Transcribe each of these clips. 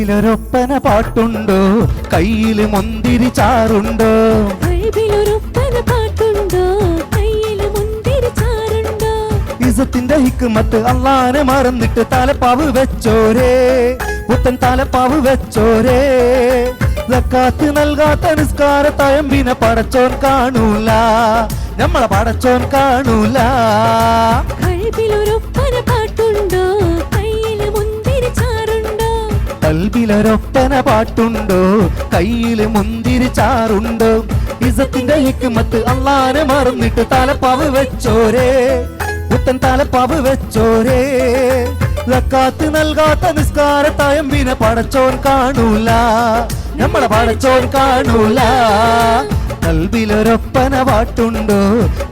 കൽബിലൊരൊപ്പന പാട്ടുണ്ടോ, കയ്യില് മുന്തിരി ചാറുണ്ടോ? കൽബിലൊരൊപ്പന പാട്ടുണ്ടോ, കയ്യില് മുന്തിരി ചാറുണ്ടോ? ഇസത്തിന്റെ ഹിക്മത്ത് അള്ളാനെ മറന്നിട്ട് തലപ്പാവ് വെച്ചോരേ, പുത്തൻ തലപ്പാവ് വെച്ചോരേ. സക്കാത്ത് നൽകാത്ത നിസ്കാര തയമ്പിനെ പടച്ചോൻ കാണൂല, നമ്മളെ പടച്ചോൻ കാണൂല. കൽബിലൊരൊപ്പന പാട്ടുണ്ടോ, കയ്യില് മുന്തിരി ചാറുണ്ടോ? കൽബിലൊരൊപ്പന പാട്ടുണ്ടോ, കയ്യില് മുന്തിരി ചാറുണ്ടോ? ഇസത്തിന്റെ ഹിക്മത്ത് അള്ളാനെ മറന്നിട്ട് തലപ്പാവ് വെച്ചോരേ, പുത്തൻ തലപ്പാവ് വെച്ചോരേ. സക്കാത്ത് നൽകാത്ത നിസ്കാര തയമ്പിനെ പടച്ചോൻ കാണൂല, നമ്മളെ പടച്ചോൻ കാണൂല. കൽബിലൊരൊപ്പന പാട്ടുണ്ടോ,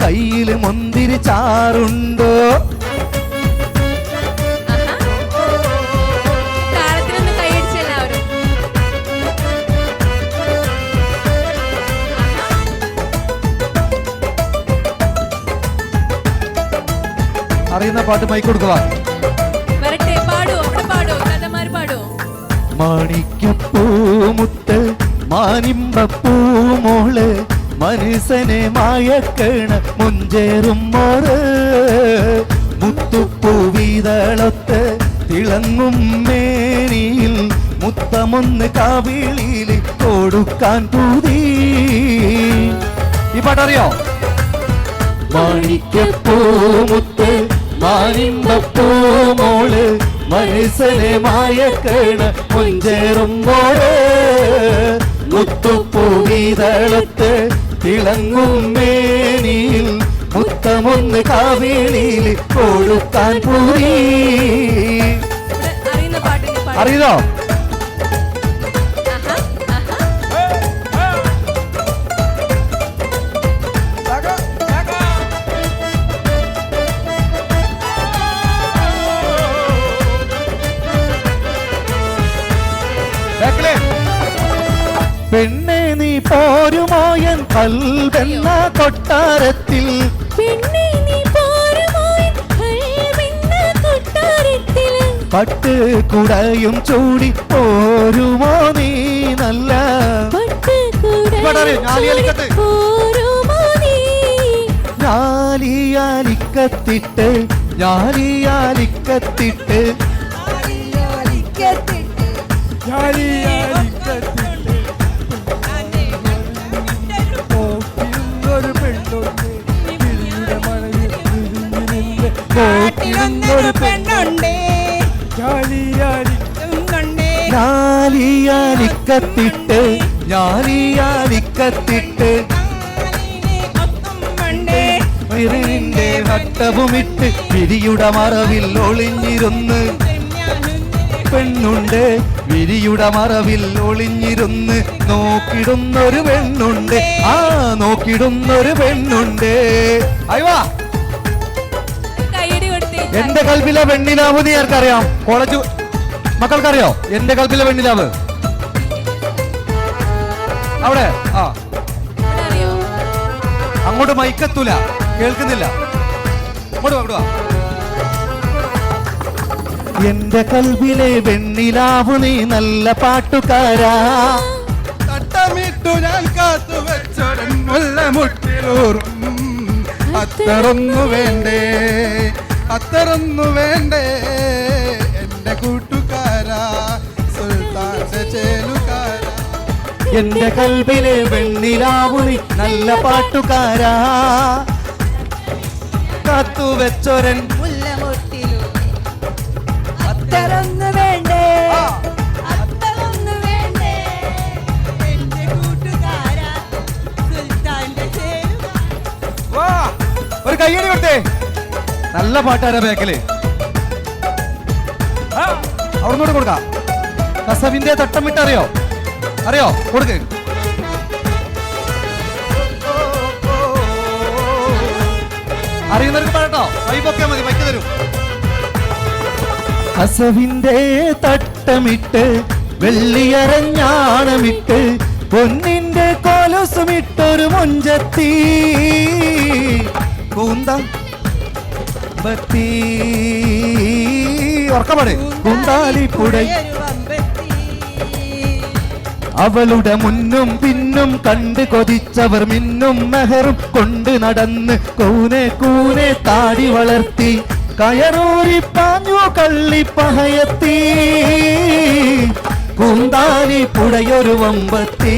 കയ്യില് മുന്തിരി ചാറുണ്ടോ? അറിയുന്ന പാട്ട് മൈക്ക് കൊടുക്കുക. മാണിക്യപ്പൂമുത്ത് മാനിമ്പപ്പൂമോള് മനസ്സനെ മായക്കണ മുഞ്ചേറും മോറ്, മുത്തുപ്പൂവിതളത്ത് തിളങ്ങും മേനിയിൽ മുത്തമൊന്ന് കാവിളിയിൽ കൊടുക്കാൻ പൂതി. ഈ പാട്ടറിയോ? മാണിക്യപ്പൂമുത്ത് മാനിമ്പപ്പൂമോള് മനസ്സനെ മായക്കണ മുഞ്ചേറുമ്പോഴേ, മുത്തുപ്പൂവിതളത്ത് തിളങ്ങും മേനിയിൽ മുത്തമൊന്ന് കാവിളിയിൽ കൊടുക്കാൻ പൂരി. അറിയുന്നോ? പെണ്ണെ നീ പോരുമോയൻ കൽബെന്ന കൊട്ടാരത്തിൽ, പെണ്ണെ നീ പോരുമോയൻ കൽബെന്ന കൊട്ടാരത്തിൽ, പട്ട് കുടയും ചൂടി പോരുമോ നീ നല്ല പട്ട് കുടയും പോരുമോ നീ? ഞാലിയാലിക്കത്തിട്ട് ഞാലിയാലിക്കത്തിട്ട് ഞാലിയാലിക്കത്തിട്ട് ഞാലിയാലിക്കത്തിട്ട് നിന്റെ വട്ടവുമിട്ട് വിരിയുടെ മറവിൽ ഒളിഞ്ഞിരുന്ന് പെണ്ണുണ്ട്, വിരിയുടെ മറവിൽ ഒളിഞ്ഞിരുന്ന് നോക്കിടുന്നൊരു പെണ്ണുണ്ട്, ആ നോക്കിടുന്നൊരു പെണ്ണുണ്ട്. അയ്യോ, എന്റെ കൽബിലെ വെണ്ണിലാവ് നീ ആർക്കറിയാം? കോളേജ് മക്കൾക്കറിയോ എന്റെ കൽബിലെ വെണ്ണിലാവ്? അവിടെ ആ അങ്ങോട്ട് മൈക്കെത്തൂല, കേൾക്കുന്നില്ല. അങ്ങോട്ട് വാ. എന്റെ കൽബിലെ വെണ്ണിലാവ് നീ നല്ല പാട്ടുകാരാ, തട്ടമിട്ടു ഞാൻ കാത്തു വെച്ചൊരൻ മുട്ടിലൂറും. അത്തറൊന്നു വേണ്ടേ, അത്തറൊന്നു വേണ്ടേ എന്റെ കൂട്ടുകാരാ, സുൽത്താന്റെ ചേലുകാരാ. എന്റെ കൽബിലെ വെണ്ണിലാവ് നീ നല്ല പാട്ടുകാരാ, കാത്തു വെച്ചൊരൻ അത്തറൊന്നു വേണ്ടേ, അത്തറൊന്നു വേണ്ടേ എന്റെ കൂട്ടുകാരാ, സുൽത്താന്റെ ചേലുകാരാ. ഒരു കയ്യടി കൊടുത്തേ. നല്ല പാട്ടാരാ ബാക്കില്? അവിടുന്നോട് കൊടുക്കാം. കസവിന്റെ തട്ടം വിട്ടറിയോ? അറിയോ? കൊടുക്ക്. അറിയുന്നവർക്ക് പാടട്ടോ, കൈപ്പൊക്കെ മതി, വയ്ക്ക് തരും. കസവിന്റെ തട്ടമിട്ട് വെള്ളിയരഞ്ഞാണമിട്ട് പൊന്നിന്റെ കോലസുമിട്ടൊരു മൊഞ്ചത്തി കൂന്ത ബത്തി ഉറക്കപാട് കുണ്ടാലിപ്പുഴ അവളുടെ മുന്നും പിന്നും കണ്ട് കൊതിച്ചവർ മിന്നും മെഹറും കൊണ്ട് നടന്ന് കൂനെ കൂനെ താടി വളർത്തി കയറൂരി പാഞ്ഞു കള്ളിപ്പഹയത്തി കൂന്താലി പുഴയൊരു വമ്പത്തി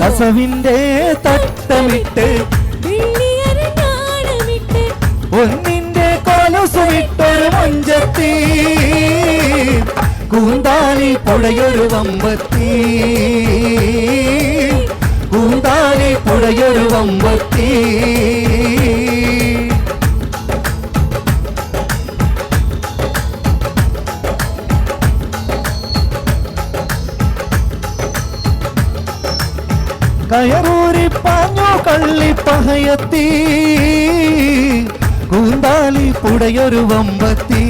കസവിന്റെ തട്ടമിട്ട് ഒന്നിന്റെ കൊലുസുവിട്ടൊരു മഞ്ചത്തി കൂന്താലി പുഴയൊരു വമ്പത്തി കൂന്താലി പുഴയൊരു വമ്പത്തി കയറൂരി പാഞ്ഞു കള്ളിപ്പഹയത്തി കൂന്താലി പുഴയൊരു വമ്പത്തി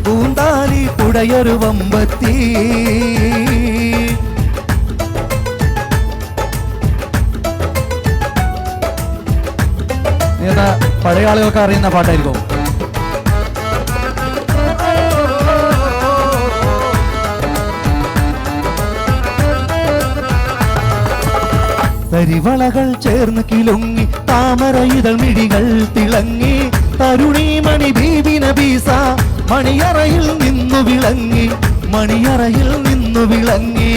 കൂന്താലി പുഴയൊരു വമ്പത്തി ഏതാ പഴയ ആളുകൾക്ക് അറിയുന്ന പാട്ടായിരിക്കും. തരിവളകൾ ചേർന്ന് കിലുങ്ങി താമര ഇതൾ മിഴികൾ തിളങ്ങി തരുണീമണി ബീബിന ബീസ മണിയറയിൽ നിന്നു വിളങ്ങി മണിയറയിൽ നിന്നു വിളങ്ങി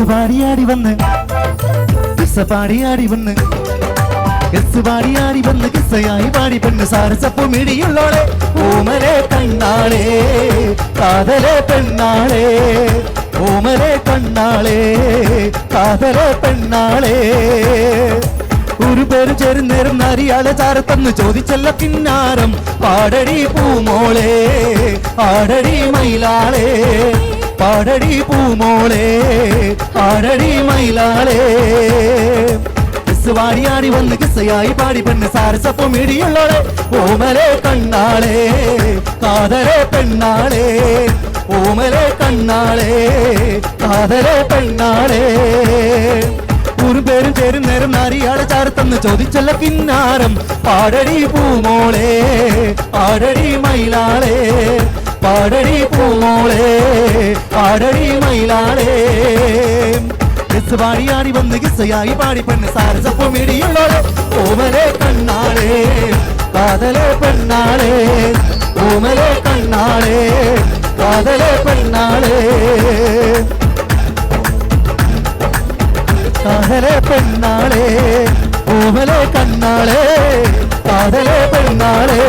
പാടിയാടി വന്ന് പാടിയാടി വന്ന് പാടിയാടി വന്ന് കിസ്സയായി പാടി പെണ്ണ് സാരസപ്പു മിടിയുള്ളോളെ ഓമലെ കണ്ണാളെ കാതലെ പെണ്ണാളെ ഓമലെ കണ്ണാളെ കാതലെ പെണ്ണാളെ ഒരു പേര് ചേരുന്നേരം നരിയാളെ ചാരത്തന്ന് ചോദിച്ചല്ല കിന്നാരം പാടടി പൂമോളെ ആടടി മയിലാളെ പാടടി പൂമോളെ ആടടി മയിലാളെ വാടിയാടി വന്ന് കിസ്സയായി പാടി പെണ്ണ് സാരസപ്പു മിടിയുള്ളോളെ ഓമലെ കണ്ണാളെ കാതലെ പെണ്ണാളെ ഓമലെ കണ്ണാളെ കാതലെ പെണ്ണാളെ ഒരു പേരും ചേരുന്നേരം നാരിയാളെ ചാരത്തന്ന് ചോദിച്ചല്ല കിന്നാരം പാടടി പൂമോളെ ആടടി മയിലാളെ പാടടി പൂമോളെ ആടടി മയിലാളെ വാടിയാടി വന്ന് കിസ്സയായി പാടി പെണ്ണ് സാരസപ്പു മിടിയുള്ളോളെ ഓമലെ കണ്ണാളെ കാതലെ പെണ്ണാളെ ഓമലെ കണ്ണാളെ കാതലെ പെണ്ണാളെ കാതലെ പെണ്ണാളെ ഓമലെ കണ്ണാളെ കാതലെ പെണ്ണാളെ